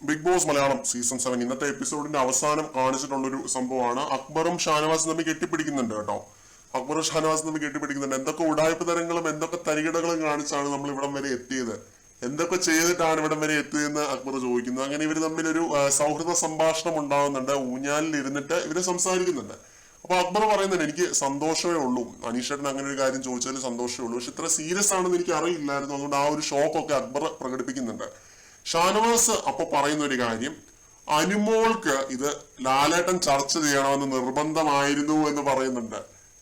Big boss Malayalam season 7 ഇന്നത്തെ എപ്പിസോഡിന്റെ അവസാനം കാണിച്ചിട്ടുള്ളൊരു സംഭവമാണ്. അക്ബറും ഷാനവാസും തമ്മിൽ കെട്ടിപ്പിടിക്കുന്നുണ്ട് കേട്ടോ. അക്ബറും ഷാനവാസും തമ്മിൽ കെട്ടിപ്പിടിക്കുന്നുണ്ട്. എന്തൊക്കെ ഉടായ്പ തരങ്ങളും എന്തൊക്കെ തരികിടകളും കാണിച്ചാണ് നമ്മൾ ഇവിടം വരെ എത്തിയത്, എന്തൊക്കെ ചെയ്തിട്ടാണ് ഇവിടം വരെ എത്തിയതെന്ന് അക്ബർ ചോദിക്കുന്നു. അങ്ങനെ ഇവർ തമ്മിലൊരു സൗഹൃദ സംഭാഷണം ഉണ്ടാവുന്നുണ്ട്. ഊഞ്ഞാലിൽ ഇരുന്നിട്ട് ഇവര് സംസാരിക്കുന്നുണ്ട്. അപ്പൊ അക്ബർ പറയുന്നുണ്ട്, എനിക്ക് സന്തോഷമേ ഉള്ളൂ, അനീഷേട്ടൻ അങ്ങനെ ഒരു കാര്യം ചോദിച്ചാൽ സന്തോഷമേ ഉള്ളൂ, പക്ഷെ ഇത്ര സീരിയസ് ആണെന്ന് എനിക്ക് അറിയില്ലായിരുന്നു, അതുകൊണ്ട് ആ ഒരു ഷോക്കൊക്കെ അക്ബർ പ്രകടിപ്പിക്കുന്നുണ്ട്. ഷാനവാസ് അപ്പൊ പറയുന്ന ഒരു കാര്യം, അനുമോൾക്ക് ഇത് ലാലേട്ടൻ ചർച്ച ചെയ്യണമെന്ന് നിർബന്ധമായിരുന്നു എന്ന് പറയുന്നുണ്ട്.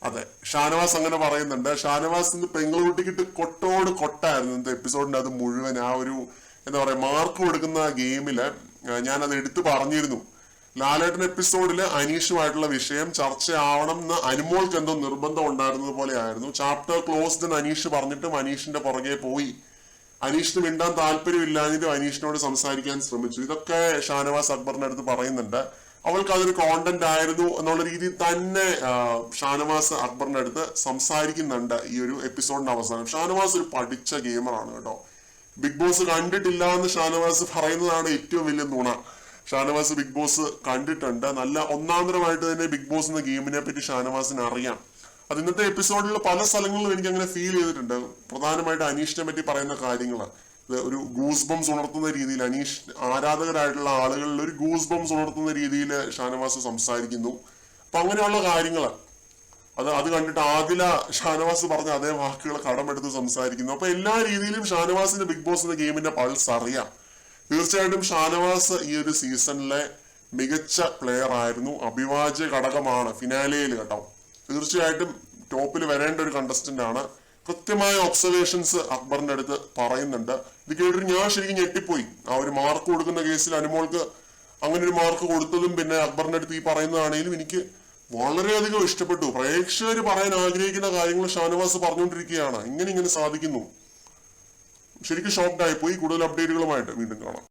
അതെ, ഷാനവാസ് അങ്ങനെ പറയുന്നുണ്ട്. ഷാനവാസ് ഇന്ന് പെങ്ങളുട്ടിക്കിട്ട് കൊട്ടോട് കൊട്ടായിരുന്നു ഇന്നത്തെ എപ്പിസോഡിന്റെ അത് മുഴുവൻ. ആ ഒരു എന്താ പറയാ, മാർക്ക് കൊടുക്കുന്ന ഗെയിമില് ഞാനത് എടുത്തു പറഞ്ഞിരുന്നു. ലാലേട്ടൻ എപ്പിസോഡില് അനീഷുമായിട്ടുള്ള വിഷയം ചർച്ചയാവണം എന്ന് അനുമോൾക്ക് എന്തോ നിർബന്ധം ഉണ്ടായിരുന്നത് പോലെ ആയിരുന്നു. ചാപ്റ്റർ ക്ലോസ്ഡ് എന്ന് അനീഷ് പറഞ്ഞിട്ടും അനീഷിന്റെ പുറകെ പോയി. അനീഷിന് മിണ്ടാൻ താല്പര്യമില്ലാഞ്ഞിട്ടും അനീഷിനോട് സംസാരിക്കാൻ ശ്രമിച്ചു. ഇതൊക്കെ ഷാനവാസ് അക്ബറിന്റെ അടുത്ത് പറയുന്നുണ്ട്. അവൾക്ക് അതൊരു കോണ്ടന്റ് ആയിരുന്നു എന്നുള്ള രീതിയിൽ തന്നെ ഷാനവാസ് അക്ബറിന്റെ അടുത്ത് സംസാരിക്കുന്നുണ്ട് ഈ ഒരു എപ്പിസോഡിന്റെ അവസാനം. ഷാനവാസ് ഒരു പഠിച്ച ഗെയിമറാണ് കേട്ടോ. ബിഗ് ബോസ് കണ്ടിട്ടില്ല എന്ന് ഷാനവാസ് പറയുന്നതാണ് ഏറ്റവും വലിയ നുണ. ഷാനവാസ് ബിഗ് ബോസ് കണ്ടിട്ടുണ്ട്. നല്ല ഒന്നാന്തരമായിട്ട് തന്നെ ബിഗ് ബോസ് എന്ന ഗെയിമിനെ പറ്റി ഷാനവാസിന് അറിയാം. അത് ഇന്നത്തെ എപ്പിസോഡിൽ പല സ്ഥലങ്ങളിലും എനിക്ക് അങ്ങനെ ഫീൽ ചെയ്തിട്ടുണ്ട്. പ്രധാനമായിട്ട് അനീഷിനെ പറ്റി പറയുന്ന കാര്യങ്ങൾ ഒരു ഗൂസ് ബംസ് ഉണർത്തുന്ന രീതിയിൽ, അനീഷ് ആരാധകരായിട്ടുള്ള ആളുകളിൽ ഒരു ഗൂസ് ബംസ് ഉണർത്തുന്ന രീതിയിൽ ഷാനവാസ് സംസാരിക്കുന്നു. അപ്പൊ അങ്ങനെയുള്ള കാര്യങ്ങൾ അത് കണ്ടിട്ട് ആദില ഷാനവാസ് പറഞ്ഞ അതേ വാക്കുകൾ കടമെടുത്ത് സംസാരിക്കുന്നു. അപ്പൊ എല്ലാ രീതിയിലും ഷാനവാസിന് ബിഗ് ബോസ് എന്ന ഗെയിമിന്റെ പൾസ് അറിയാം. തീർച്ചയായിട്ടും ഷാനവാസ് ഈ ഒരു സീസണിലെ മികച്ച പ്ലെയർ ആയിരുന്നു. അഭിവാജ്യ ഘടകമാണ് ഫിനാലയിൽ കേട്ടോ. തീർച്ചയായിട്ടും ടോപ്പിൽ വരേണ്ട ഒരു കണ്ടസ്റ്റന്റ് ആണ്. കൃത്യമായ ഒബ്സർവേഷൻസ് അക്ബറിന്റെ അടുത്ത് പറയുന്നുണ്ട്. ഇത് കേട്ടിട്ട് ഞാൻ ശരിക്കും ഞെട്ടിപ്പോയി. ആ ഒരു മാർക്ക് കൊടുക്കുന്ന കേസിൽ അനുമോൾക്ക് അങ്ങനെ ഒരു മാർക്ക് കൊടുത്തതും പിന്നെ അക്ബറിന്റെ അടുത്ത് ഈ പറയുന്നതാണെങ്കിലും എനിക്ക് വളരെയധികം ഇഷ്ടപ്പെട്ടു. പ്രേക്ഷകർ പറയാൻ ആഗ്രഹിക്കുന്ന കാര്യങ്ങൾ ഷാനവാസ് പറഞ്ഞുകൊണ്ടിരിക്കുകയാണ്. ഇങ്ങനെ സാധിക്കുന്നു. ശരിക്കും ഷോക്ക്ഡ് ആയിപ്പോയി. കൂടുതൽ അപ്ഡേറ്റുകളുമായിട്ട് വീണ്ടും കാണാം.